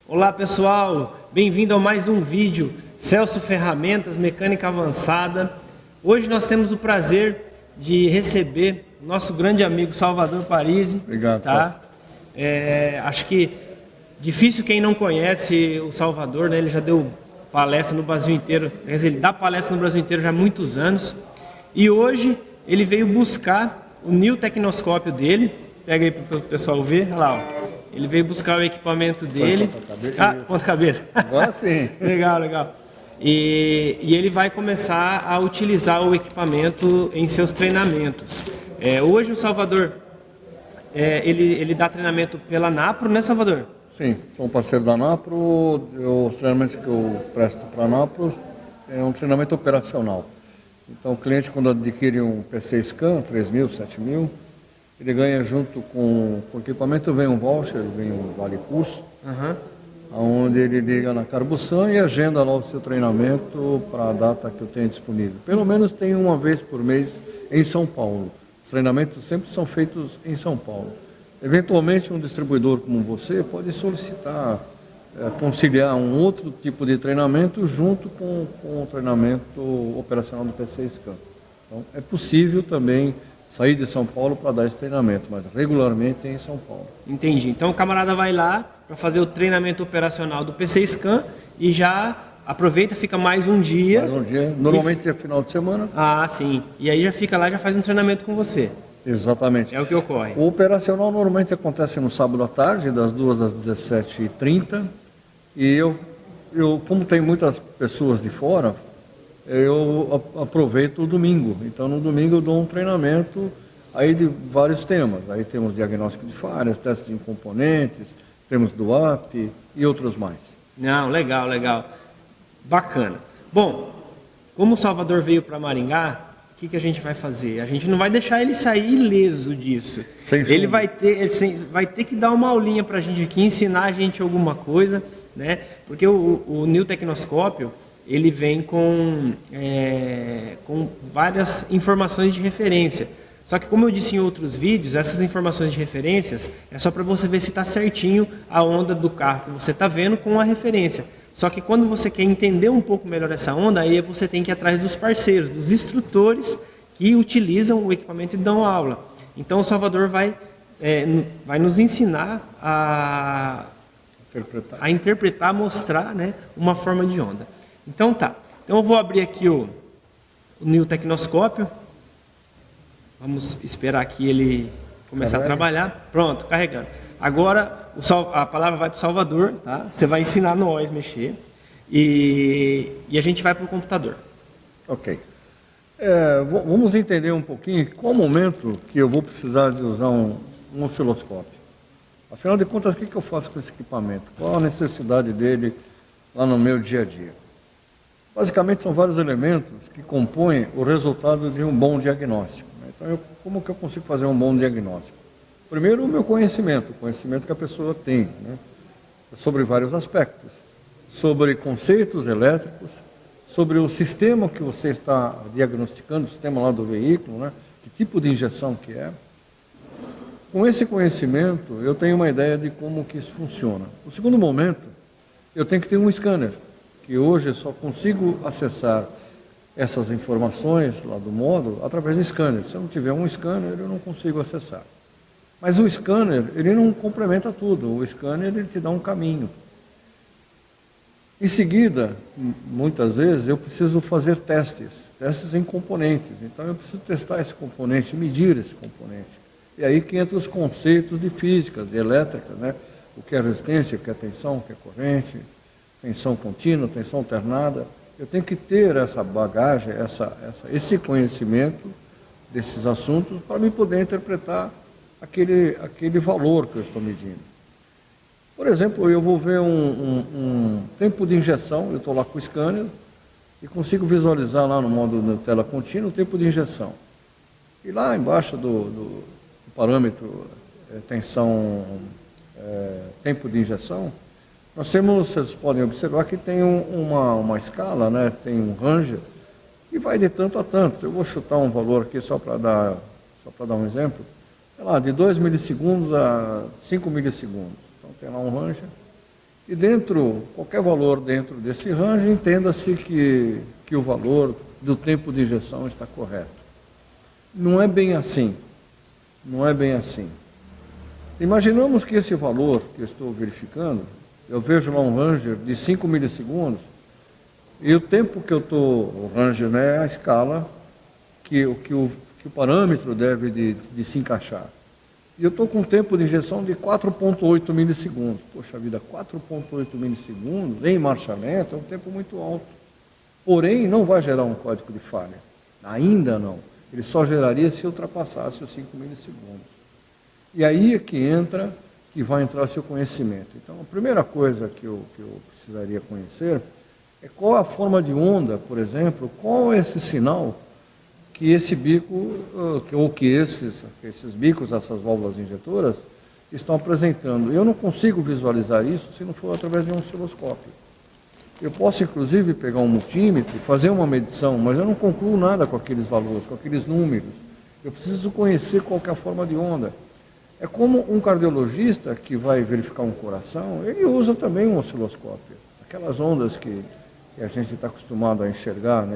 Olá pessoal, bem-vindo a mais um vídeo Celso Ferramentas Mecânica Avançada. Hoje nós temos o prazer de receber nosso grande amigo Salvador Parisi. Obrigado, tá? Acho que difícil quem não conhece o Salvador, né? Ele já deu palestra no Brasil inteiro, quer dizer, ele dá palestra no Brasil inteiro já há muitos anos. E hoje ele veio buscar o New Tecnoscópio dele. Pega aí para o pessoal ver, olha lá, ó. Ele veio buscar o equipamento dele. Ponta-cabeça. Agora sim. Legal. E ele vai começar a utilizar o equipamento em seus treinamentos. Hoje o Salvador, ele dá treinamento pela Napro, né, Salvador? Sim, sou um parceiro da Napro. Os treinamentos que eu presto para a Napro é um treinamento operacional. Então o cliente, quando adquire um PC Scan, 3.000, 7.000, ele ganha junto com o equipamento, vem um voucher, vem um vale-curso, onde ele liga na Carbusan e agenda lá o seu treinamento para a data que eu tenho disponível. Pelo menos tem uma vez por mês em São Paulo. Os treinamentos sempre são feitos em São Paulo. Eventualmente, um distribuidor como você pode solicitar, conciliar um outro tipo de treinamento junto com o treinamento operacional do PC Scan. Então, é possível também sair de São Paulo para dar esse treinamento, mas regularmente é em São Paulo. Entendi. Então o camarada vai lá para fazer o treinamento operacional do PC Scan e já aproveita, fica mais um dia. Mais um dia, normalmente é final de semana. Ah, sim. E aí já fica lá e já faz um treinamento com você. Exatamente. É o que ocorre. O operacional normalmente acontece no sábado à tarde, das 2 às 17h30. E eu como tem muitas pessoas de fora, eu aproveito o domingo. Então, no domingo eu dou um treinamento aí de vários temas. Aí temos diagnóstico de falhas, testes de componentes, temos do AP e outros mais. Não, legal. Bacana. Bom, como o Salvador veio para Maringá, o que a gente vai fazer? A gente não vai deixar ele sair ileso disso. Ele vai ter que dar uma aulinha para a gente aqui, ensinar a gente alguma coisa, né? Porque o New Tecnoscópio, ele vem com várias informações de referência. Só que, como eu disse em outros vídeos, essas informações de referências é só para você ver se está certinho a onda do carro que você está vendo com a referência. Só que quando você quer entender um pouco melhor essa onda, aí você tem que ir atrás dos parceiros, dos instrutores que utilizam o equipamento e dão aula. Então o Salvador vai nos ensinar a interpretar, mostrar, né, uma forma de onda. Então tá, eu vou abrir aqui o New Tecnoscópio, vamos esperar que ele comece a trabalhar, pronto, carregando. Agora a palavra vai para o Salvador, tá? Você vai ensinar nós a mexer e a gente vai para o computador. Ok. Vamos entender um pouquinho qual momento que eu vou precisar de usar um osciloscópio. Afinal de contas, o que eu faço com esse equipamento? Qual a necessidade dele lá no meu dia a dia? Basicamente, são vários elementos que compõem o resultado de um bom diagnóstico. Então, como que eu consigo fazer um bom diagnóstico? Primeiro, o meu conhecimento, o conhecimento que a pessoa tem, né? Sobre vários aspectos. Sobre conceitos elétricos, sobre o sistema que você está diagnosticando, o sistema lá do veículo, né? Que tipo de injeção que é. Com esse conhecimento, eu tenho uma ideia de como que isso funciona. O segundo momento, eu tenho que ter um scanner, que hoje eu só consigo acessar essas informações lá do módulo através do scanner. Se eu não tiver um scanner, eu não consigo acessar. Mas o scanner, ele não complementa tudo. O scanner, ele te dá um caminho. Em seguida, muitas vezes, eu preciso fazer testes em componentes. Então, eu preciso testar esse componente, medir esse componente. E aí que entra os conceitos de física, de elétrica, né? O que é resistência, o que é tensão, o que é corrente, tensão contínua, tensão alternada. Eu tenho que ter essa bagagem, esse conhecimento desses assuntos para me poder interpretar aquele valor que eu estou medindo. Por exemplo, eu vou ver um tempo de injeção, eu estou lá com o scanner e consigo visualizar lá no modo da tela contínua o tempo de injeção. E lá embaixo do parâmetro tensão, tempo de injeção, nós temos, vocês podem observar que tem uma escala, né? Tem um ranger, que vai de tanto a tanto. Eu vou chutar um valor aqui só para dar um exemplo. Sei lá, de 2 milissegundos a 5 milissegundos. Então tem lá um ranger. E qualquer valor dentro desse range, entenda-se que o valor do tempo de injeção está correto. Não é bem assim. Não é bem assim. Imaginamos que esse valor que eu estou verificando, eu vejo lá um ranger de 5 milissegundos, e o tempo que eu estou, o ranger, né, é a escala que o parâmetro deve de se encaixar. E eu estou com um tempo de injeção de 4,8 milissegundos. Poxa vida, 4,8 milissegundos em marcha lenta é um tempo muito alto. Porém, não vai gerar um código de falha. Ainda não. Ele só geraria se ultrapassasse os 5 milissegundos. E aí é que vai entrar o seu conhecimento. Então, a primeira coisa que eu precisaria conhecer é qual a forma de onda, por exemplo, qual é esse sinal que esse bico, ou que esses bicos, essas válvulas injetoras, estão apresentando. Eu não consigo visualizar isso se não for através de um osciloscópio. Eu posso, inclusive, pegar um multímetro e fazer uma medição, mas eu não concluo nada com aqueles valores, com aqueles números. Eu preciso conhecer qual que é a forma de onda. É como um cardiologista que vai verificar um coração, ele usa também um osciloscópio. Aquelas ondas que a gente está acostumado a enxergar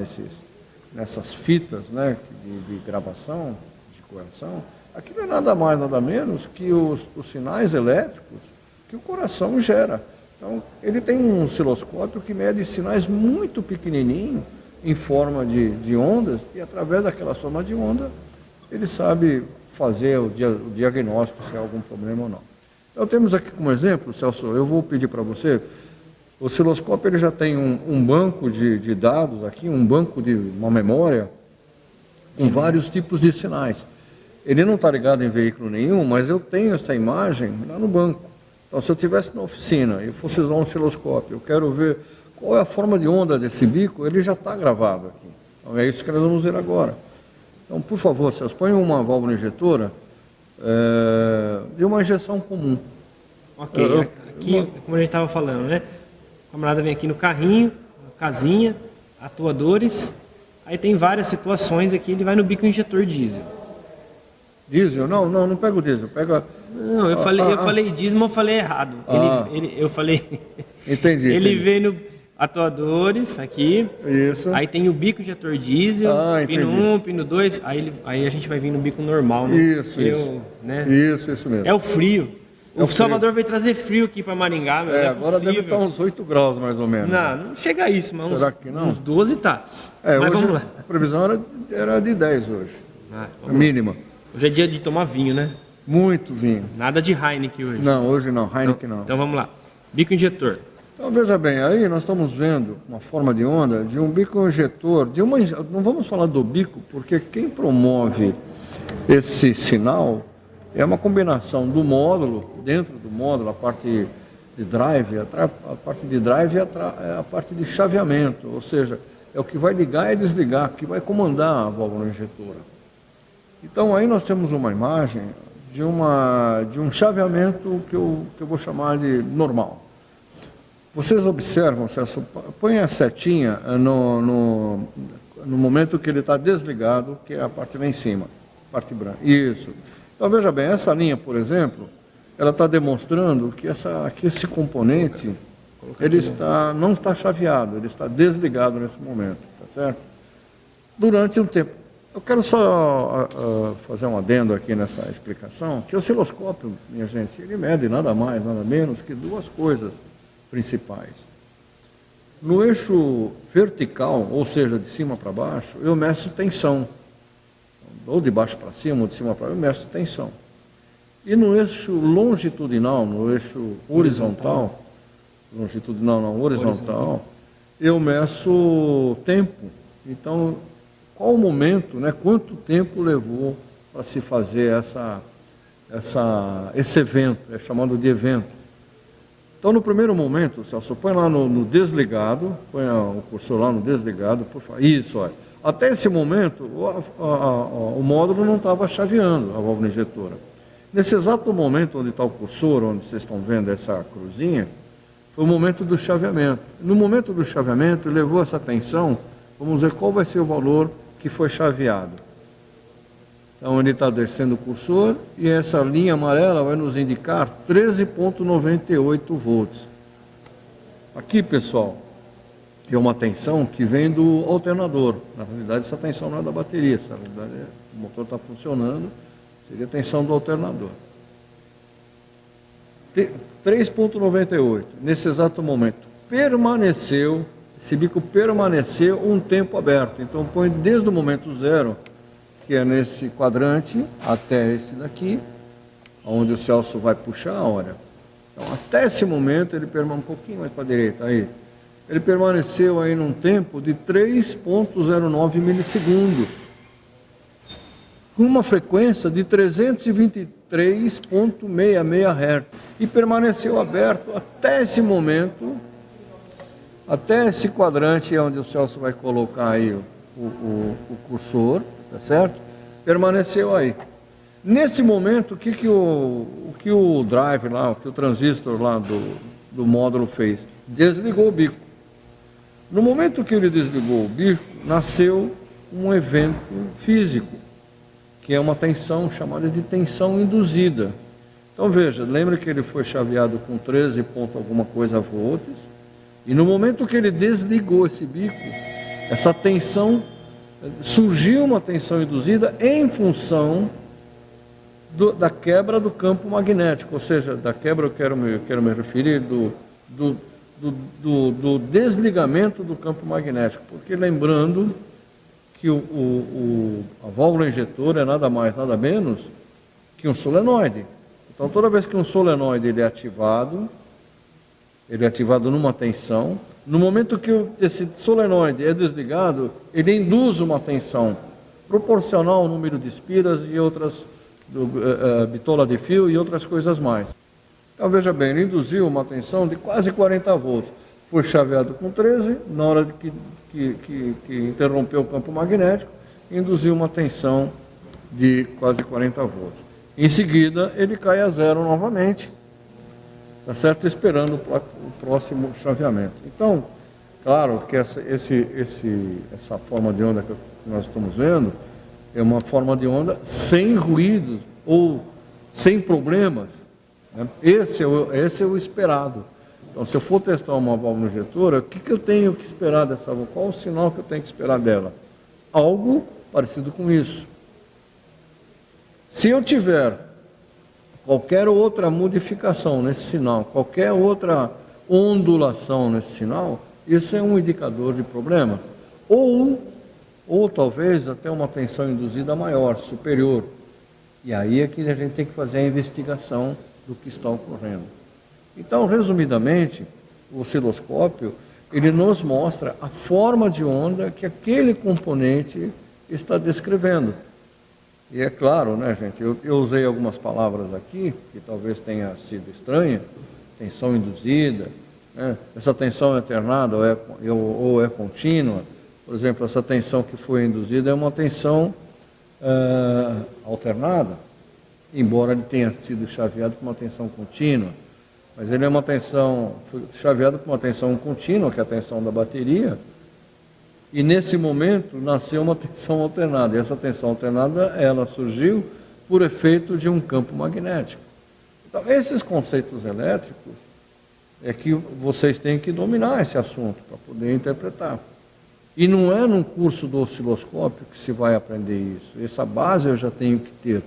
nessas fitas, né, de gravação de coração, aquilo é nada mais, nada menos que os sinais elétricos que o coração gera. Então, ele tem um osciloscópio que mede sinais muito pequenininhos em forma de ondas, e através daquela soma de onda, ele sabe fazer o diagnóstico se há algum problema ou não. Então, temos aqui como exemplo, Celso, eu vou pedir para você, o osciloscópio ele já tem um banco de dados aqui, um banco de uma memória, com vários tipos de sinais. Ele não está ligado em veículo nenhum, mas eu tenho essa imagem lá no banco. Então, se eu estivesse na oficina e fosse usar um osciloscópio, eu quero ver qual é a forma de onda desse bico, ele já está gravado aqui. Então, é isso que nós vamos ver agora. Então, por favor, vocês põem uma válvula injetora de uma injeção comum. Ok, aqui, como a gente estava falando, né? O camarada vem aqui no carrinho, casinha, atuadores, aí tem várias situações aqui, ele vai no bico injetor diesel. Diesel? Não pega o diesel, pega... Não, eu falei diesel, mas eu falei errado. Eu falei... Entendi. Ele vem no atuadores aqui, isso. Aí tem o bico injetor diesel, pino 1, pino 2, aí a gente vai vir no bico normal, né? Isso. Né? Isso mesmo. É o frio. O Salvador veio trazer frio aqui para Maringá, mas agora deve estar uns 8 graus mais ou menos. Não chega a isso, mas será que não? Uns 12 tá. Mas hoje, vamos lá. A previsão era de 10 hoje, a mínima. Hoje é dia de tomar vinho, né? Muito vinho. Nada de Heineken hoje. Não, hoje não, Heineken não. Então vamos lá. Bico injetor. Então veja bem, aí nós estamos vendo uma forma de onda de um bico injetor, não vamos falar do bico, porque quem promove esse sinal é uma combinação do módulo, dentro do módulo, a parte de drive, a parte de drive é a parte de chaveamento, ou seja, é o que vai ligar e desligar, que vai comandar a válvula injetora. Então aí nós temos uma imagem de um chaveamento que eu vou chamar de normal. Vocês observam, Celso, põe a setinha no momento que ele está desligado, que é a parte lá em cima, a parte branca. Isso. Então, veja bem, essa linha, por exemplo, ela está demonstrando que esse componente, ele não está chaveado, ele está desligado nesse momento, tá certo? Durante um tempo. Eu quero só fazer um adendo aqui nessa explicação, que o osciloscópio, minha gente, ele mede nada mais, nada menos que duas coisas principais. No eixo vertical, ou seja, de cima para baixo, eu meço tensão. Ou de baixo para cima, ou de cima para baixo, eu meço tensão. E no eixo longitudinal, no eixo horizontal, horizontal, eu meço tempo. Então, qual o momento, né, quanto tempo levou para se fazer esse evento, é chamado de evento. Então, no primeiro momento, Celso, põe lá no desligado, põe o cursor lá no desligado, por favor. Isso, olha. Até esse momento, o módulo não estava chaveando a válvula injetora. Nesse exato momento onde está o cursor, onde vocês estão vendo essa cruzinha, foi o momento do chaveamento. No momento do chaveamento, levou essa tensão, vamos ver qual vai ser o valor que foi chaveado. Então, ele está descendo o cursor e essa linha amarela vai nos indicar 13,98 volts. Aqui, pessoal, é uma tensão que vem do alternador. Na realidade, essa tensão não é da bateria, essa, na realidade, o motor está funcionando, seria a tensão do alternador. 3,98, nesse exato momento, permaneceu, esse bico permaneceu um tempo aberto. Então, põe desde o momento zero, que é nesse quadrante, até esse daqui, onde o Celso vai puxar, olha. Então, até esse momento, ele permaneceu um pouquinho mais para a direita, aí. Ele permaneceu aí num tempo de 3,09 milissegundos, com uma frequência de 323,66 Hz. E permaneceu aberto até esse momento, até esse quadrante onde o Celso vai colocar aí o cursor, tá certo? Permaneceu aí. Nesse momento, o que o drive lá, o que o transistor lá do módulo fez? Desligou o bico. No momento que ele desligou o bico, nasceu um evento físico, que é uma tensão chamada de tensão induzida. Então veja, lembra que ele foi chaveado com 13 ponto alguma coisa volts, e no momento que ele desligou esse bico, essa tensão, surgiu uma tensão induzida em função da quebra do campo magnético, ou seja, da quebra eu quero me referir do desligamento do campo magnético, porque lembrando que a válvula injetora é nada mais, nada menos que um solenoide. Então, toda vez que um solenoide ele é ativado numa tensão, no momento que esse solenoide é desligado, ele induz uma tensão proporcional ao número de espiras e outras, bitola de fio e outras coisas mais. Então, veja bem, ele induziu uma tensão de quase 40 volts. Foi chaveado com 13, na hora que interrompeu o campo magnético, induziu uma tensão de quase 40 volts. Em seguida, ele cai a zero novamente, tá certo? Esperando o próximo chaveamento. Então, claro que essa forma de onda que nós estamos vendo é uma forma de onda sem ruídos ou sem problemas. Esse é o esperado. Então, se eu for testar uma válvula injetora, o que eu tenho que esperar dessa válvula? Qual o sinal que eu tenho que esperar dela? Algo parecido com isso. Se eu tiver qualquer outra modificação nesse sinal, qualquer outra ondulação nesse sinal, isso é um indicador de problema. Ou talvez até uma tensão induzida maior, superior. E aí é que a gente tem que fazer a investigação do que está ocorrendo. Então, resumidamente, o osciloscópio, ele nos mostra a forma de onda que aquele componente está descrevendo. E é claro, né, gente, eu usei algumas palavras aqui, que talvez tenha sido estranha, tensão induzida, né? Essa tensão é alternada ou é contínua. Por exemplo, essa tensão que foi induzida é uma tensão alternada, embora ele tenha sido chaveado com uma tensão contínua, mas ele é uma tensão, foi chaveado com uma tensão contínua, que é a tensão da bateria, e nesse momento nasceu uma tensão alternada, e essa tensão alternada, ela surgiu por efeito de um campo magnético. Então, esses conceitos elétricos é que vocês têm que dominar esse assunto para poder interpretar. E não é num curso do osciloscópio que se vai aprender isso, essa base eu já tenho que ter.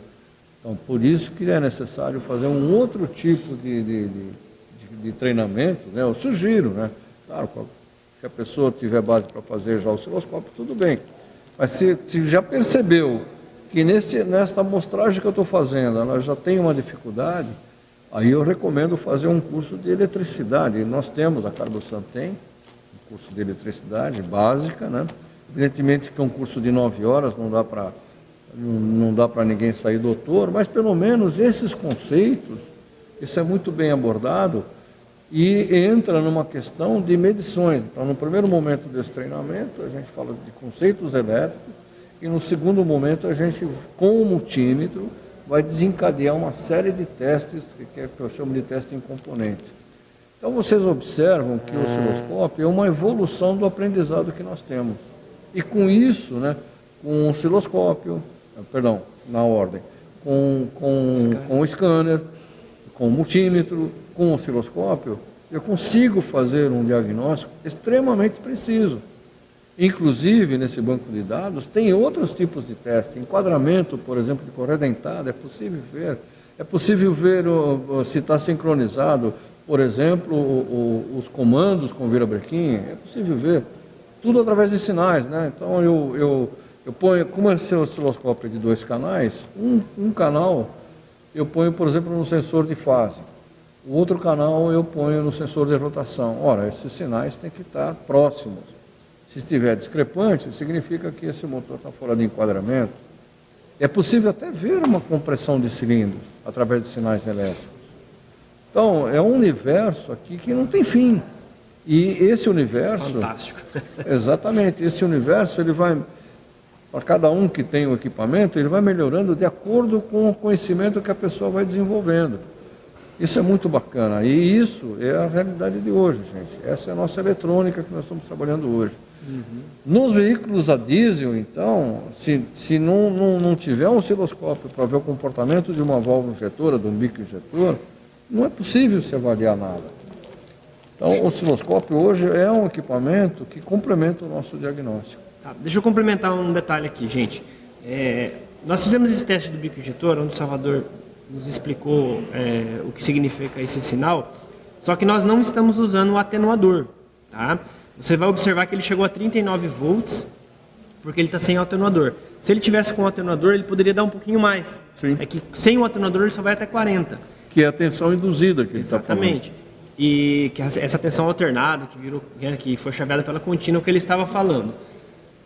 Então, por isso que é necessário fazer um outro tipo de treinamento, né? Eu sugiro, né? Claro, se a pessoa tiver base para fazer já o osciloscópio, tudo bem. Mas se já percebeu que nesta amostragem que eu estou fazendo, ela já tem uma dificuldade, aí eu recomendo fazer um curso de eletricidade. E nós temos, a Carbosan tem, um curso de eletricidade básica, né? Evidentemente que é um curso de 9 horas, não dá para ninguém sair doutor, mas pelo menos esses conceitos, isso é muito bem abordado e entra numa questão de medições. Então, no primeiro momento desse treinamento, a gente fala de conceitos elétricos e no segundo momento a gente, com o multímetro, vai desencadear uma série de testes, que eu chamo de teste em componentes. Então, vocês observam que o osciloscópio é uma evolução do aprendizado que nós temos. E com isso, né, com o osciloscópio, na ordem, com o scanner, com o multímetro, com o osciloscópio, eu consigo fazer um diagnóstico extremamente preciso. Inclusive, nesse banco de dados, tem outros tipos de teste. Enquadramento, por exemplo, de correia dentada, é possível ver. É possível ver se está sincronizado, por exemplo, os comandos com virabrequim, é possível ver. Tudo através de sinais, né? Então, eu ponho, como esse osciloscópio é de 2 canais, um canal eu ponho, por exemplo, no sensor de fase. O outro canal eu ponho no sensor de rotação. Ora, esses sinais têm que estar próximos. Se estiver discrepante, significa que esse motor está fora de enquadramento. É possível até ver uma compressão de cilindros através de sinais elétricos. Então, é um universo aqui que não tem fim. E esse universo... Fantástico. Exatamente. Esse universo, ele vai... Para cada um que tem o equipamento, ele vai melhorando de acordo com o conhecimento que a pessoa vai desenvolvendo. Isso é muito bacana. E isso é a realidade de hoje, gente. Essa é a nossa eletrônica que nós estamos trabalhando hoje. Nos veículos a diesel, então, se não tiver um osciloscópio para ver o comportamento de uma válvula injetora, de um bico injetor, não é possível se avaliar nada. Então, o osciloscópio hoje é um equipamento que complementa o nosso diagnóstico. Tá, deixa eu complementar um detalhe aqui, gente. Nós fizemos esse teste do bico injetor, onde o Salvador nos explicou o que significa esse sinal, só que nós não estamos usando o atenuador, tá? Você vai observar que ele chegou a 39 volts, porque ele está sem o atenuador. Se ele tivesse com o atenuador, ele poderia dar um pouquinho mais. Sim. É que sem o atenuador ele só vai até 40. Que é a tensão induzida que ele está falando. Exatamente. E que essa tensão alternada, que foi chaveada pela contínua, que ele estava falando.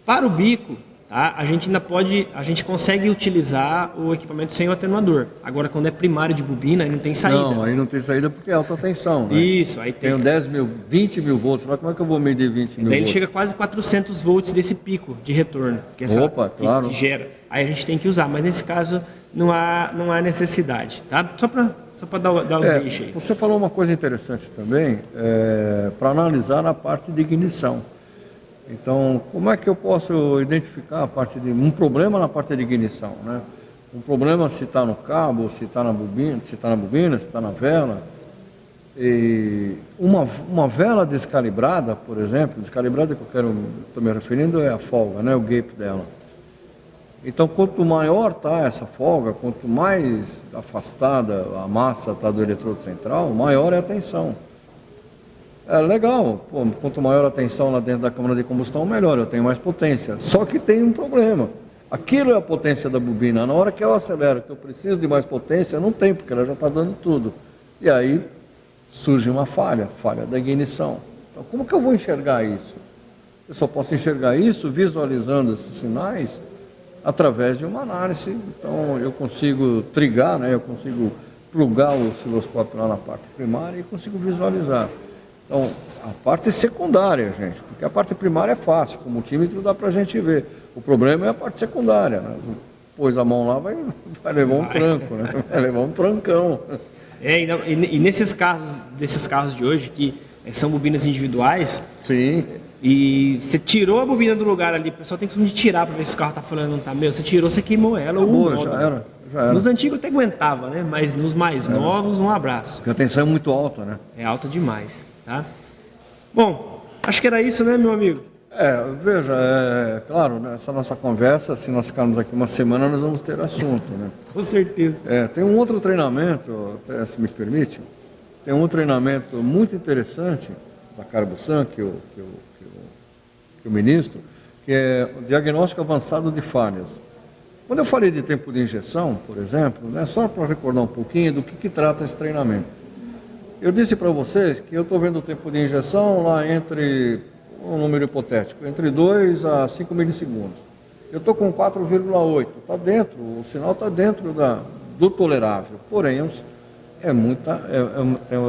Para o bico, tá, a gente consegue utilizar o equipamento sem o atenuador. Agora, quando é primário de bobina, aí não tem saída. Não, aí não tem saída porque é alta tensão, né? Isso, aí tem. Tenho 10 mil, 20 mil volts, lá como é que eu vou medir 20 mil Daí ele volts? chega a quase 400 volts desse pico de retorno, que, Claro. que gera. Aí a gente tem que usar, mas nesse caso não há necessidade, tá? Só para dar o deixa aí. Você falou uma coisa interessante também, para analisar a parte de ignição. Então, como é que eu posso identificar um problema na parte de ignição, né? Um problema se está no cabo, se está na bobina, se está na vela. E uma vela descalibrada, por exemplo, descalibrada que estou me referindo é a folga, né? O gap dela. Então, quanto maior está essa folga, quanto mais afastada a massa está do eletrodo central, maior é a tensão. É legal, quanto maior a tensão lá dentro da câmara de combustão, melhor, eu tenho mais potência. Só que tem um problema. Aquilo é a potência da bobina. Na hora que eu acelero, que eu preciso de mais potência, não tem, porque ela já está dando tudo. E aí surge uma falha da ignição. Então, como que eu vou enxergar isso? Eu só posso enxergar isso visualizando esses sinais através de uma análise. Então, eu consigo trigar, né? Eu consigo plugar o osciloscópio lá na parte primária e consigo visualizar. Então, a parte secundária, gente, porque a parte primária é fácil, com o multímetro dá para a gente ver. O problema é a parte secundária, né? Pôs a mão lá, vai levar um tranco, né? Vai levar um trancão. E desses carros de hoje, que são bobinas individuais, Sim. e você tirou a bobina do lugar ali, o pessoal tem que tirar para ver se o carro está falando ou não está. Meu, você tirou, você queimou ela. Acabou, já era. Nos antigos até aguentava, né? Mas nos mais novos, um abraço. Porque a tensão é muito alta, né? É alta demais, tá? Bom, acho que era isso, né, meu amigo? Veja, claro, nessa nossa conversa, se nós ficarmos aqui uma semana, nós vamos ter assunto, né? Com certeza. Tem um outro treinamento, até se me permite, tem um treinamento muito interessante da Carbusan, que eu ministro, que é o diagnóstico avançado de falhas. Quando eu falei de tempo de injeção, por exemplo, né, só para recordar um pouquinho do que trata esse treinamento. Eu disse para vocês que eu estou vendo o tempo de injeção lá entre, um número hipotético, entre 2 a 5 milissegundos. Eu estou com 4,8, está dentro, o sinal está dentro do tolerável, porém eu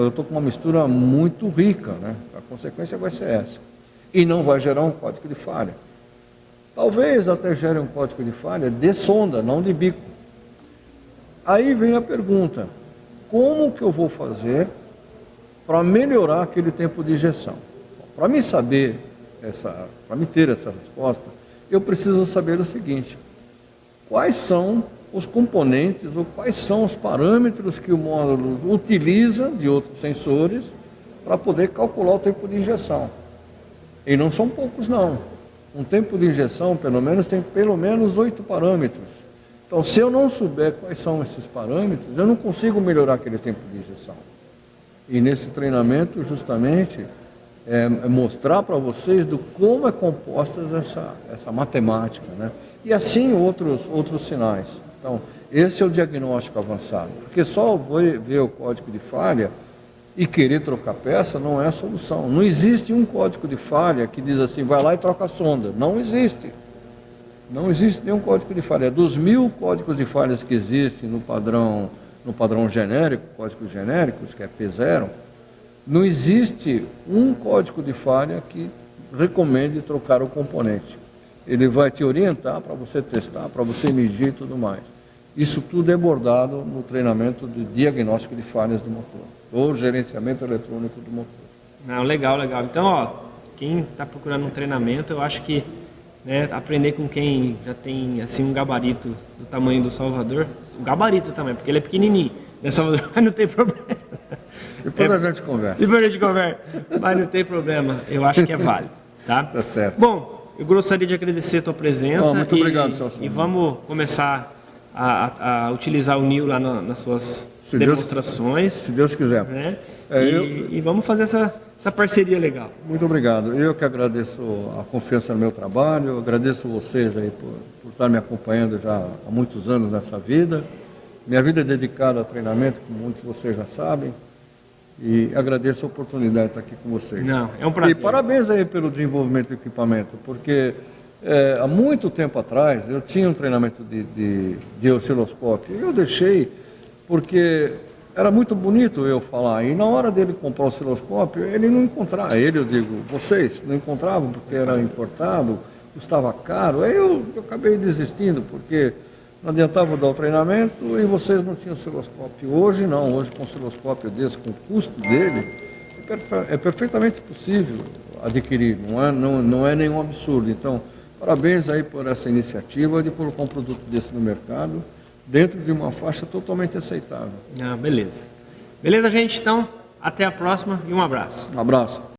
estou com uma mistura muito rica, né? A consequência vai ser essa. E não vai gerar um código de falha. Talvez até gere um código de falha de sonda, não de bico. Aí vem a pergunta, como que eu vou fazer para melhorar aquele tempo de injeção? Para me ter essa resposta, eu preciso saber o seguinte: quais são os componentes ou quais são os parâmetros que o módulo utiliza de outros sensores para poder calcular o tempo de injeção. E não são poucos, não. Um tempo de injeção, pelo menos, tem pelo menos 8 parâmetros. Então, se eu não souber quais são esses parâmetros, eu não consigo melhorar aquele tempo de injeção. E nesse treinamento, justamente, mostrar para vocês do como é composta essa matemática, né? E assim outros sinais. Então, esse é o diagnóstico avançado. Porque só ver o código de falha e querer trocar peça não é a solução. Não existe um código de falha que diz assim, vai lá e troca a sonda. Não existe. Não existe nenhum código de falha. Dos 1000 códigos de falhas que existem no padrão genérico, códigos genéricos, que é P0, não existe um código de falha que recomende trocar o componente. Ele vai te orientar para você testar, para você medir e tudo mais. Isso tudo é abordado no treinamento de diagnóstico de falhas do motor, ou gerenciamento eletrônico do motor. Não, legal, legal. Então, ó, quem está procurando um treinamento, eu acho que aprender com quem já tem assim um gabarito do tamanho do Salvador, o gabarito também, porque ele é pequenininho, né, Salvador, mas não tem problema. Depois a gente conversa. Depois a gente conversa, mas não tem problema, eu acho que é válido, tá? Tá certo. Bom, eu gostaria de agradecer a tua presença. Muito obrigado, Celso. E vamos começar a utilizar o NIL lá nas suas demonstrações. Se Deus quiser. Né? E vamos fazer essa parceria legal. Muito obrigado. Eu que agradeço a confiança no meu trabalho, agradeço vocês aí por estar me acompanhando já há muitos anos nessa vida. Minha vida é dedicada a treinamento, como muitos de vocês já sabem. E agradeço a oportunidade de estar aqui com vocês. Não, é um prazer. E parabéns aí pelo desenvolvimento do equipamento, porque há muito tempo atrás eu tinha um treinamento de osciloscópio e eu deixei porque era muito bonito eu falar. E na hora dele comprar o osciloscópio, ele não encontrava. Eu digo, vocês não encontravam porque era importado, custava caro. Aí eu acabei desistindo, porque não adiantava dar o treinamento e vocês não tinham osciloscópio. Hoje não, hoje com osciloscópio desse, com o custo dele, é perfeitamente possível adquirir, não é nenhum absurdo. Então, parabéns aí por essa iniciativa de colocar um produto desse no mercado, dentro de uma faixa totalmente aceitável. Beleza. Beleza, gente? Então, até a próxima e um abraço. Um abraço.